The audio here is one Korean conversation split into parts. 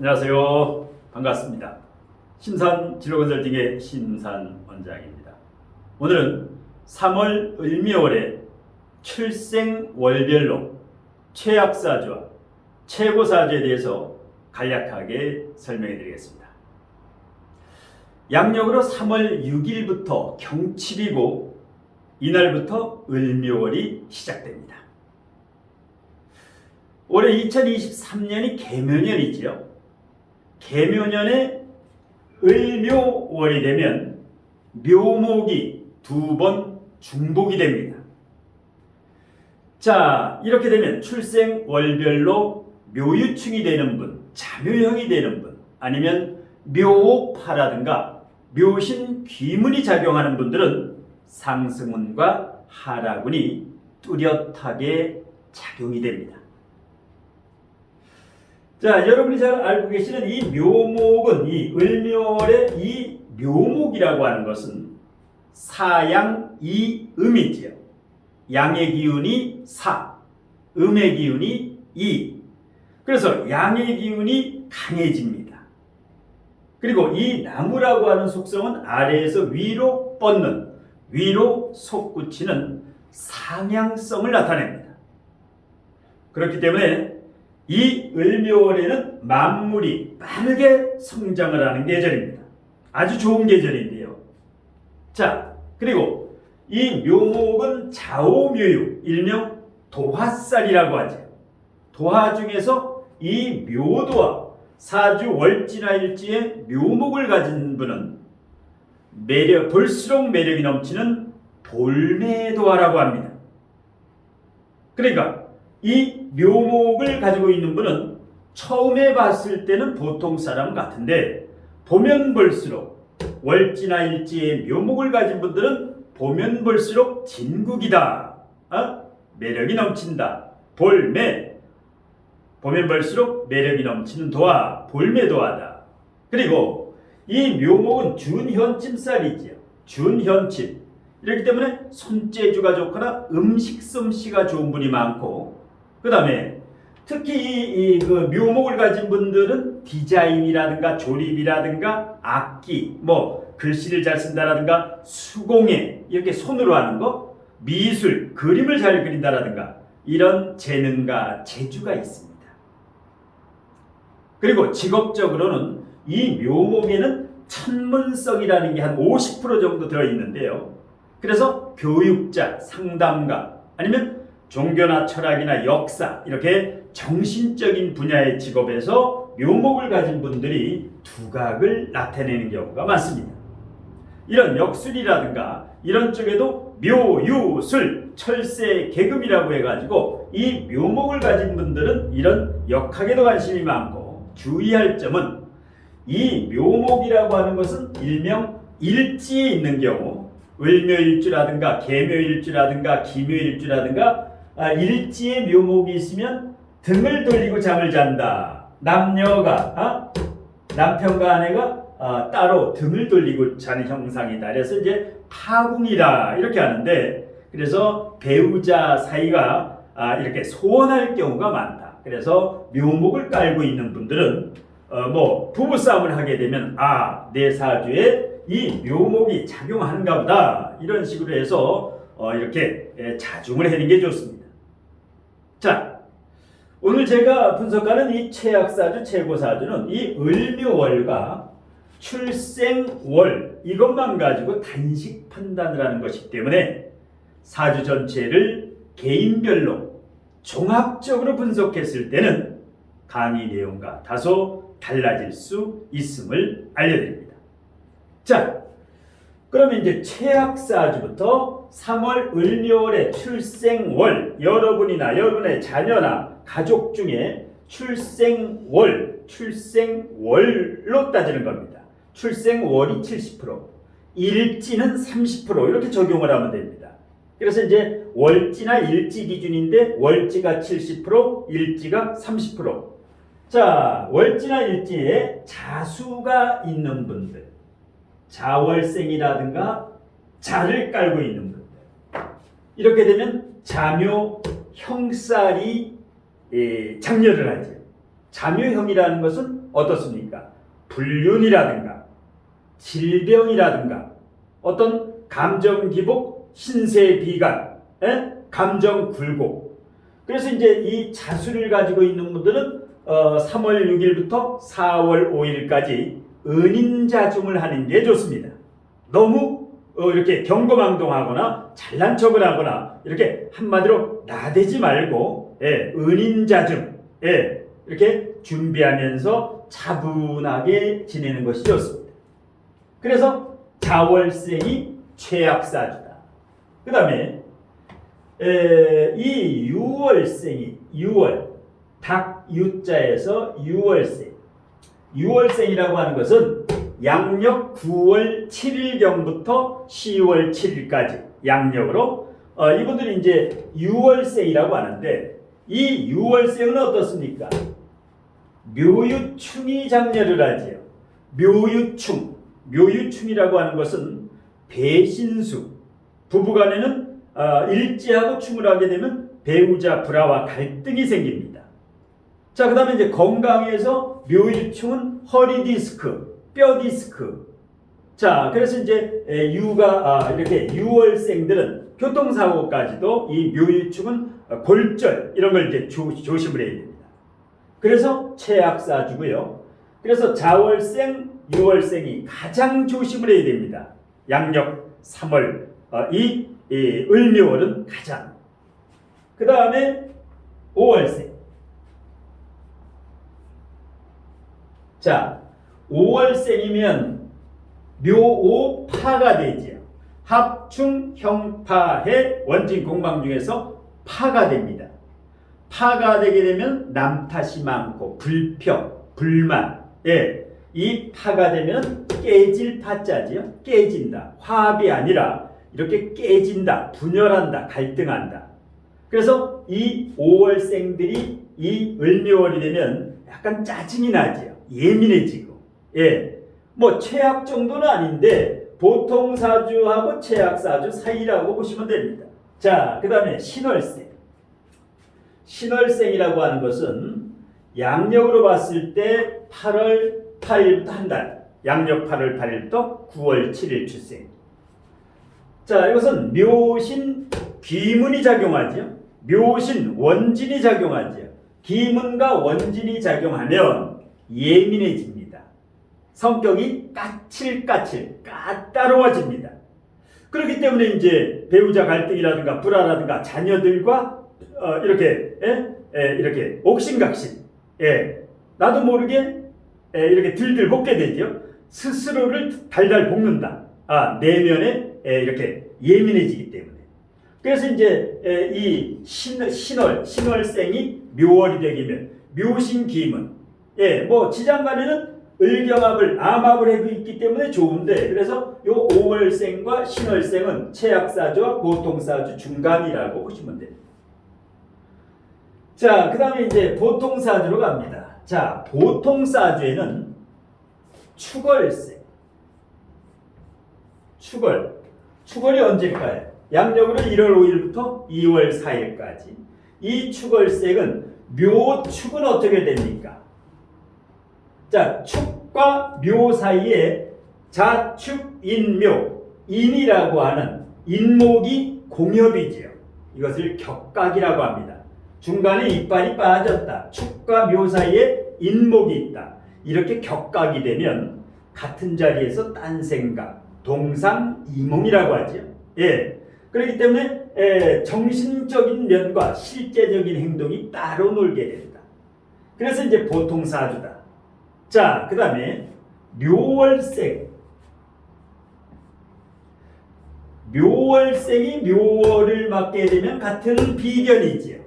안녕하세요. 반갑습니다. 신산진로건설팅의 신산원장입니다. 오늘은 3월 을묘월의 출생월별로 최악사주와 최고사주에 대해서 간략하게 설명해 드리겠습니다. 양력으로 3월 6일부터 경칩이고 이날부터 을묘월이 시작됩니다. 올해 2023년이 개묘년이지요. 개묘년에 을묘월이 되면 묘목이 2번 중복이 됩니다. 자, 이렇게 되면 출생월별로 묘유충이 되는 분, 자묘형이 되는 분, 아니면 묘옥파라든가 묘신 귀문이 작용하는 분들은 상승운과 하락운이 뚜렷하게 작용이 됩니다. 자, 여러분이 잘 알고 계시는 이 묘목은, 이 을묘월의 이 묘목이라고 하는 것은 사양이음이지요. 양의 기운이 사, 음의 기운이 이. 그래서 양의 기운이 강해집니다. 그리고 이 나무라고 하는 속성은 아래에서 위로 뻗는, 위로 솟구치는 상향성을 나타냅니다. 그렇기 때문에 이 을묘월에는 만물이 빠르게 성장을 하는 계절입니다. 아주 좋은 계절인데요. 자, 그리고 이 묘목은 좌오묘유, 일명 도화살이라고 하죠. 도화 중에서 이 묘도와 사주 월지나 일지의 묘목을 가진 분은 볼수록 매력이 넘치는 볼매도화라고 합니다. 그러니까 이 묘목을 가지고 있는 분은 처음에 봤을 때는 보통 사람 같은데 보면 볼수록 월지나 일지의 묘목을 가진 분들은 보면 볼수록 진국이다. 매력이 넘친다. 볼매. 보면 볼수록 매력이 넘치는 도화. 볼매도화다. 그리고 이 묘목은 준현침살이지요. 준현침. 이렇기 때문에 손재주가 좋거나 음식 솜씨가 좋은 분이 많고, 그 다음에 특히 그 묘목을 가진 분들은 디자인이라든가 조립이라든가 악기, 글씨를 잘 쓴다라든가 수공예, 이렇게 손으로 하는 거, 미술, 그림을 잘 그린다라든가 이런 재능과 재주가 있습니다. 그리고 직업적으로는 이 묘목에는 천문성이라는 게 한 50% 정도 들어있는데요. 그래서 교육자, 상담가, 아니면 종교나 철학이나 역사, 이렇게 정신적인 분야의 직업에서 묘목을 가진 분들이 두각을 나타내는 경우가 많습니다. 이런 역술이라든가 이런 쪽에도 묘유술, 철새, 계금이라고 해가지고 이 묘목을 가진 분들은 이런 역학에도 관심이 많고, 주의할 점은 이 묘목이라고 하는 것은 일명 일지에 있는 경우, 을묘일주라든가 계묘일주라든가 기묘일주라든가 일지에 묘목이 있으면 등을 돌리고 잠을 잔다. 남녀가 남편과 아내가 따로 등을 돌리고 자는 형상이다. 그래서 이제 파궁이다 이렇게 하는데, 그래서 배우자 사이가 이렇게 소원할 경우가 많다. 그래서 묘목을 깔고 있는 분들은 부부싸움을 하게 되면 내 사주에 이 묘목이 작용하는가 보다, 이런 식으로 해서 이렇게 자중을 하는 게 좋습니다. 자, 오늘 제가 분석하는 이 최악사주, 최고사주는 이 을묘월과 출생월, 이것만 가지고 단식 판단을 하는 것이기 때문에 사주 전체를 개인별로 종합적으로 분석했을 때는 강의 내용과 다소 달라질 수 있음을 알려드립니다. 자, 그러면 이제 최악사주부터 3월 을묘월의 출생월, 여러분이나 여러분의 자녀나 가족 중에 출생월로 따지는 겁니다. 출생월이 70%, 일지는 30% 이렇게 적용을 하면 됩니다. 그래서 이제 월지나 일지 기준인데 월지가 70%, 일지가 30%. 자, 월지나 일지에 자수가 있는 분들, 자월생이라든가 자를 깔고 있는 분들, 이렇게 되면 자묘 형살이 장렬을 하죠. 자묘형이라는 것은 어떻습니까? 불륜이라든가 질병이라든가 어떤 감정 기복, 신세 비관, 감정 굴곡. 그래서 이제 이 자수를 가지고 있는 분들은 3월 6일부터 4월 5일까지 은인자중을 하는 게 좋습니다. 너무 이렇게 경거망동하거나 잘난 척을 하거나 이렇게 한마디로 나대지 말고 은인자중 이렇게 준비하면서 차분하게 지내는 것이 좋습니다. 그래서 자월생이 최악사주다. 그 다음에 이 유월생이 닭 유자에서 유월생이라고 하는 것은 양력 9월 7일경부터 10월 7일까지 양력으로 이분들이 이제 유월생이라고 하는데 이 유월생은 어떻습니까? 묘유충이 장렬을 하지요. 묘유충이라고 하는 것은 배신수. 부부간에는 일지하고 충을 하게 되면 배우자 불화와 갈등이 생깁니다. 자, 그 다음에 이제 건강에서 묘유충은 허리 디스크, 뼈 디스크. 자, 그래서 이제 이렇게 유월생들은 교통사고까지도 이 묘유충은 골절 이런 걸 이제 조심을 해야 됩니다. 그래서 최악사주고요. 그래서 자월생, 유월생이 가장 조심을 해야 됩니다. 양력 3월 이 을묘월은 가장. 그 다음에 5월생. 자, 5월생이면 묘오파가 되지요. 합충, 형파해 원진 공방 중에서 파가 됩니다. 파가 되게 되면 남 탓이 많고 불평, 불만. 이 파가 되면 깨질 파자지요. 깨진다. 화합이 아니라 이렇게 깨진다, 분열한다, 갈등한다. 그래서 이 5월생들이 이 을묘월이 되면 약간 짜증이 나지요. 예민해지고. 뭐 최악 정도는 아닌데 보통 사주하고 최악 사주 사이라고 보시면 됩니다. 자, 그 다음에 신월생. 신월생이라고 하는 것은 양력으로 봤을 때 8월 8일부터 한 달, 양력 8월 8일부터 9월 7일 출생. 자, 이것은 묘신 귀문이 작용하죠. 묘신 원진이 작용하죠. 기문과 원진이 작용하면 예민해집니다. 성격이 까칠까칠 까다로워집니다. 그렇기 때문에 이제 배우자 갈등이라든가 불화라든가 자녀들과 이렇게 옥신각신, 나도 모르게 이렇게 들들 볶게 되죠. 스스로를 달달 볶는다. 내면에 이렇게 예민해지기 때문에. 그래서 이제 이 신월생이 묘월이 되기면 묘신기문, 뭐 지장간에는 을경합을 암합을 하고 있기 때문에 좋은데, 그래서 요 5월생과 신월생은 최악사주와 보통사주 중간이라고 보시면 됩니다. 자, 그 다음에 이제 보통사주로 갑니다. 자, 보통사주에는 축월생, 축월이 언제일까요? 양력으로 1월 5일부터 2월 4일까지. 이 축월생은 묘축은 어떻게 됩니까? 자, 축과 묘 사이에 자축, 인묘, 인이라고 하는 인목이 공협이지요. 이것을 격각이라고 합니다. 중간에 이빨이 빠졌다. 축과 묘 사이에 인목이 있다. 이렇게 격각이 되면 같은 자리에서 딴 생각, 동상이몽이라고 하죠. 그렇기 때문에 정신적인 면과 실제적인 행동이 따로 놀게 됩니다. 그래서 이제 보통사주다. 자, 그 다음에 묘월생. 묘월생이 묘월을 맞게 되면 같은 비견이지요.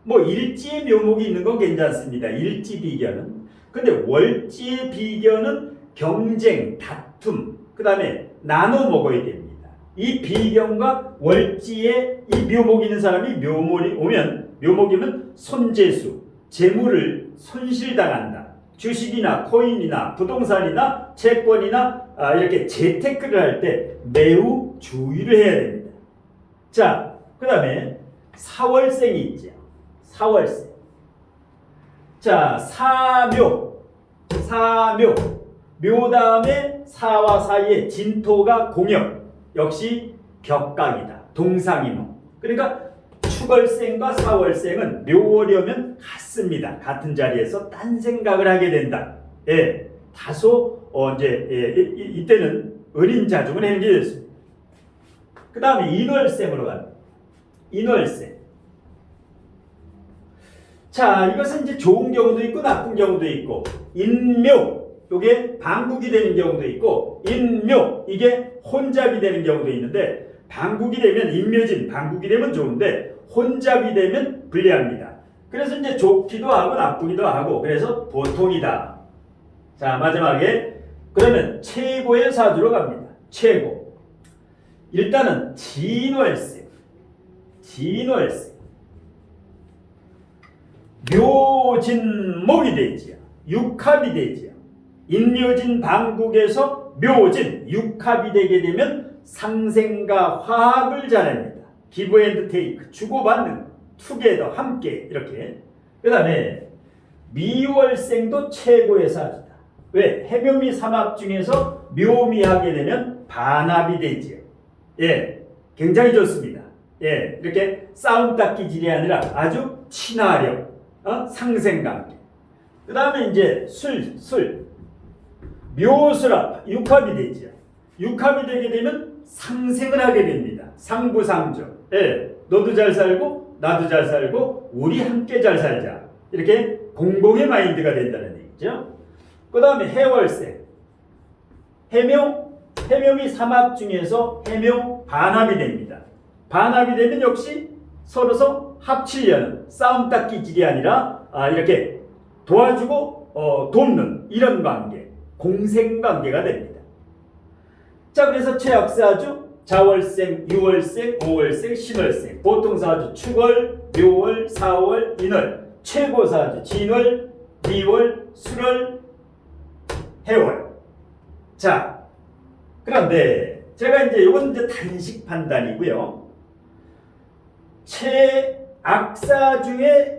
뭐 일지의 묘목이 있는 건 괜찮습니다. 일지 비견은. 근데 월지의 비견은 경쟁, 다툼, 그 다음에 나눠 먹어야 됩니다. 이 비견과 월지에 이 묘목이 있는 사람이 묘목이면 손재수, 재물을 손실당한다. 주식이나 코인이나 부동산이나 채권이나 이렇게 재테크를 할 때 매우 주의를 해야 됩니다. 자, 그 다음에 사월생이 있죠. 사월생. 자, 사묘. 묘 다음에 사와 사이에 진토가 공역. 역시 격각이다. 동상이몽. 그러니까 축월생과 사월생은 묘월이면 같습니다. 같은 자리에서 딴 생각을 하게 된다. 예, 다소 이때는 을인 자중을 하는 게 됐습니다. 그 다음에 인월생으로 갑니다. 인월생. 자, 이것은 이제 좋은 경우도 있고 나쁜 경우도 있고, 인묘, 이게 방국이 되는 경우도 있고, 인묘, 이게 혼잡이 되는 경우도 있는데, 방국이 되면 인묘진, 방국이 되면 좋은데, 혼잡이 되면 불리합니다. 그래서 이제 좋기도 하고 나쁘기도 하고, 그래서 보통이다. 자, 마지막에, 그러면 최고의 사주로 갑니다. 최고. 일단은 진월생. 묘진목이 되지요. 육합이 되지요. 인묘진 방국에서 묘진 육합이 되게 되면 상생과 화합을 잘합니다. 기브 앤드 테이크, 주고받는, 투게더, 함께 이렇게. 그 다음에 미월생도 최고의 사주다. 왜? 해묘미 삼합 중에서 묘미하게 되면 반합이 되지요. 예, 굉장히 좋습니다. 예, 이렇게 싸움 닦기 질이 아니라 아주 친화력, 상생관계. 그 다음에 이제 술. 묘술합, 육합이 되죠. 육합이 되게 되면 상생을 하게 됩니다. 상부상조. 예, 너도 잘 살고 나도 잘 살고 우리 함께 잘 살자. 이렇게 공공의 마인드가 된다는 얘기죠. 그 다음에 해월생. 해묘미 삼합 중에서 해묘 반합이 됩니다. 반합이 되면 역시 서로서 합치려는 싸움 닦기 질이 아니라 이렇게 도와주고 돕는 이런 관계, 공생관계가 됩니다. 자, 그래서 최악사주 자월생, 유월생, 오월생, 신월생, 보통사주 축월, 묘월, 사월, 인월, 최고사주 진월, 미월, 술월, 해월. 자, 그런데 제가 이건 단식 판단이고요. 최악사주에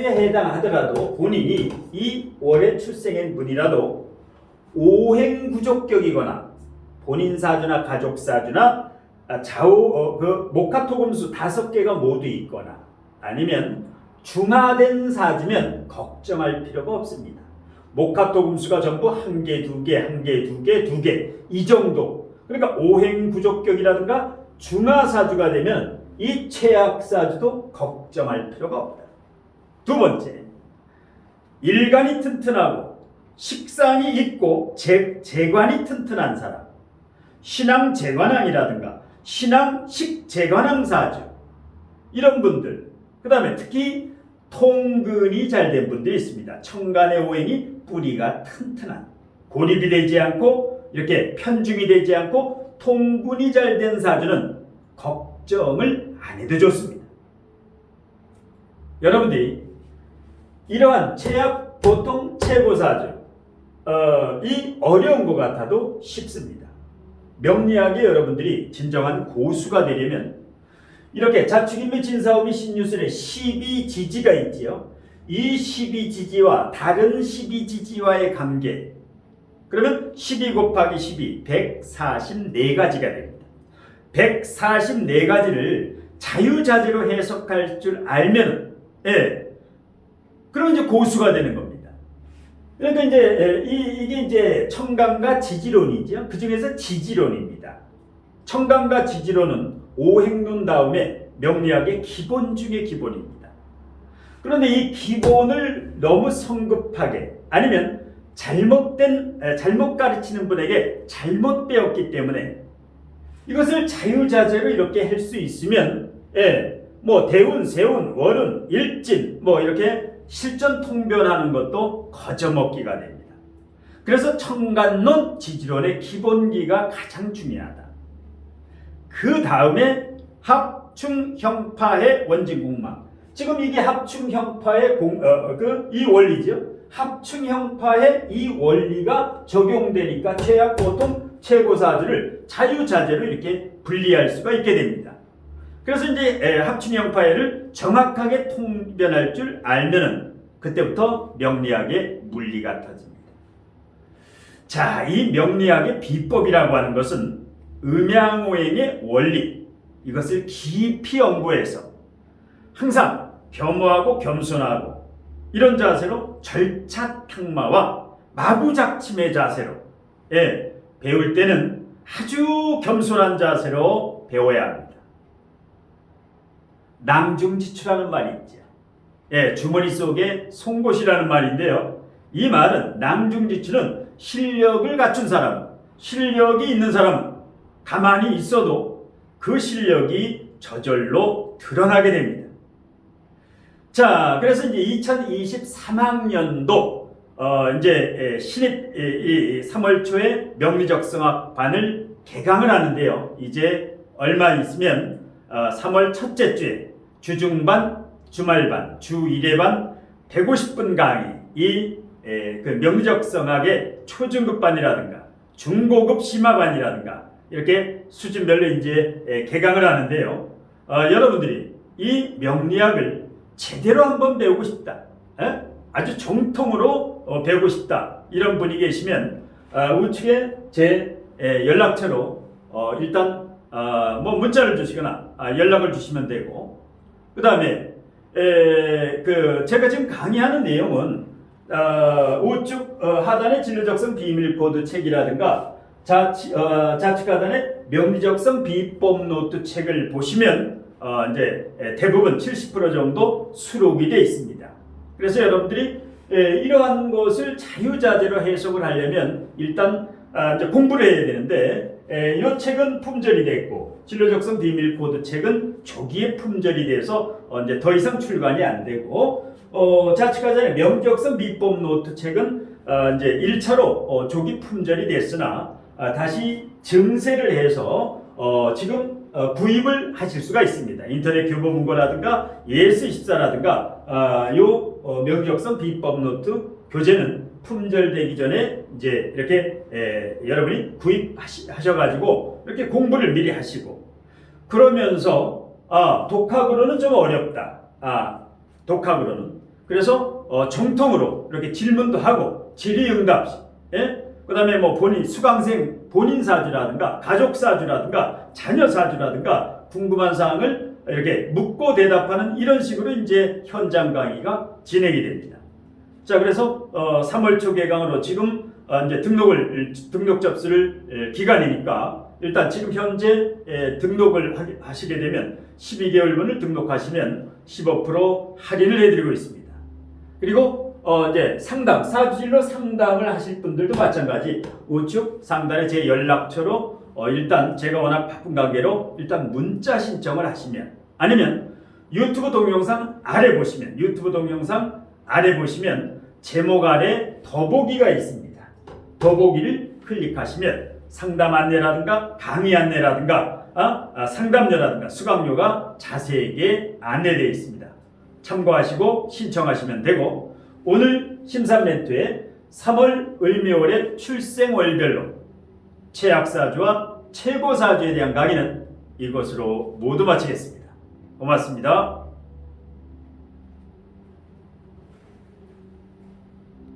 해당하더라도 본인이 이 월에 출생한 분이라도 오행구족격이거나 본인 사주나 가족 사주나 좌우 목화토금수 5개가 모두 있거나 아니면 중화된 사주면 걱정할 필요가 없습니다. 목화토금수가 전부 1개, 2개, 1개, 2개, 2개 이 정도. 그러니까 오행구족격이라든가 중화사주가 되면 이 최악사주도 걱정할 필요가 없다. 두 번째, 일간이 튼튼하고 식상이 있고 재관이 튼튼한 사람, 신앙재관왕이라든가 신앙식재관왕 사주 이런 분들, 그 다음에 특히 통근이 잘 된 분들이 있습니다. 천간의 오행이 뿌리가 튼튼한, 고립이 되지 않고 이렇게 편중이 되지 않고 통근이 잘 된 사주는 걱정을 안 해도 좋습니다. 여러분들이 이러한 최악 보통 최고사주 이 어려운 것 같아도 쉽습니다. 명리학에 여러분들이 진정한 고수가 되려면 이렇게 자축인묘 진사오미 신유술에 12지지가 있지요. 이 12지지와 다른 12지지와의 관계, 그러면 12 곱하기 12 144가지가 됩니다. 144가지를 자유자재로 해석할 줄 알면 그럼 이제 고수가 되는 겁니다. 그러니까 이게 이제 청강과 지지론이죠. 그 중에서 지지론입니다. 청강과 지지론은 오행론 다음에 명리학의 기본 중의 기본입니다. 그런데 이 기본을 너무 성급하게 아니면 잘못 가르치는 분에게 잘못 배웠기 때문에 이것을 자유자재로 이렇게 할 수 있으면 대운, 세운, 월운, 일진 이렇게 실전 통변하는 것도 거저먹기가 됩니다. 그래서 청간론, 지지론의 기본기가 가장 중요하다. 그 다음에 합충형파의 원진공망. 지금 이게 합충형파의 이 원리죠. 합충형파의 이 원리가 적용되니까 최악 보통 최고사주를 자유자재로 이렇게 분리할 수가 있게 됩니다. 그래서 이제 합충형 파해를 정확하게 통변할 줄 알면은 그때부터 명리학의 물리가 터집니다. 자, 이 명리학의 비법이라고 하는 것은 음양오행의 원리, 이것을 깊이 연구해서 항상 겸허하고 겸손하고 이런 자세로 절차탕마와 마구작침의 자세로 배울 때는 아주 겸손한 자세로 배워야 합니다. 낭중지추라는 말이 있죠. 주머니 속에 송곳이라는 말인데요. 이 말은 낭중지추는 실력을 갖춘 사람, 실력이 있는 사람은 가만히 있어도 그 실력이 저절로 드러나게 됩니다. 자, 그래서 이제 2023학년도 이제 신입 3월 초에 명리적성학반을 개강을 하는데요. 이제 얼마 있으면 3월 첫째 주에 주중반, 주말반, 주 1회반 150분 강의, 그 명리적성학의 초중급반이라든가 중고급 심화반이라든가 이렇게 수준별로 이제 개강을 하는데요. 여러분들이 이 명리학을 제대로 한번 배우고 싶다, 아주 정통으로 배우고 싶다, 이런 분이 계시면 우측에 제 연락처로 일단 뭐 문자를 주시거나 연락을 주시면 되고, 그 다음에 제가 지금 강의하는 내용은 우측 하단의 진로적성 비밀코드 책이라든가 좌측 하단의 명리적성 비법 노트 책을 보시면 이제 대부분 70% 정도 수록이 되어 있습니다. 그래서 여러분들이 이러한 것을 자유자재로 해석을 하려면 일단 이제 공부를 해야 되는데, 이 책은 품절이 됐고 진로적성 비밀코드 책은 조기에 품절이 돼서 이제 더 이상 출간이 안 되고, 좌측하단의 명적성 비법 노트 책은 이제 1차로 조기 품절이 됐으나 다시 증세를 해서 지금 구입을 하실 수가 있습니다. 인터넷 교보문고라든가 예스24라든가 요 명적성 비법 노트 교재는 품절되기 전에 이제 이렇게 여러분이 구입하셔가지고 이렇게 공부를 미리 하시고, 그러면서 독학으로는 좀 어렵다. 독학으로는 그래서 정통으로 이렇게 질문도 하고 질의응답식, 그 다음에 뭐 수강생 본인 사주라든가 가족 사주라든가 자녀 사주라든가 궁금한 사항을 이렇게 묻고 대답하는 이런 식으로 이제 현장 강의가 진행이 됩니다. 자, 그래서 3월 초 개강으로 지금 이제 등록 접수를 기간이니까 일단 지금 현재 등록을 하시게 되면 12개월분을 등록하시면 15% 할인을 해드리고 있습니다. 그리고 이제 사주진로 상담을 하실 분들도 마찬가지 우측 상단에 제 연락처로 일단 제가 워낙 바쁜 관계로 일단 문자 신청을 하시면, 아니면 유튜브 동영상 아래 보시면 제목 아래 더보기가 있습니다. 더보기를 클릭하시면 상담 안내라든가 강의 안내라든가 상담료라든가 수강료가 자세하게 안내되어 있습니다. 참고하시고 신청하시면 되고, 오늘 심삼멘토의 3월 을묘월의 출생월별로 최악사주와 최고사주에 대한 강의는 이것으로 모두 마치겠습니다. 고맙습니다.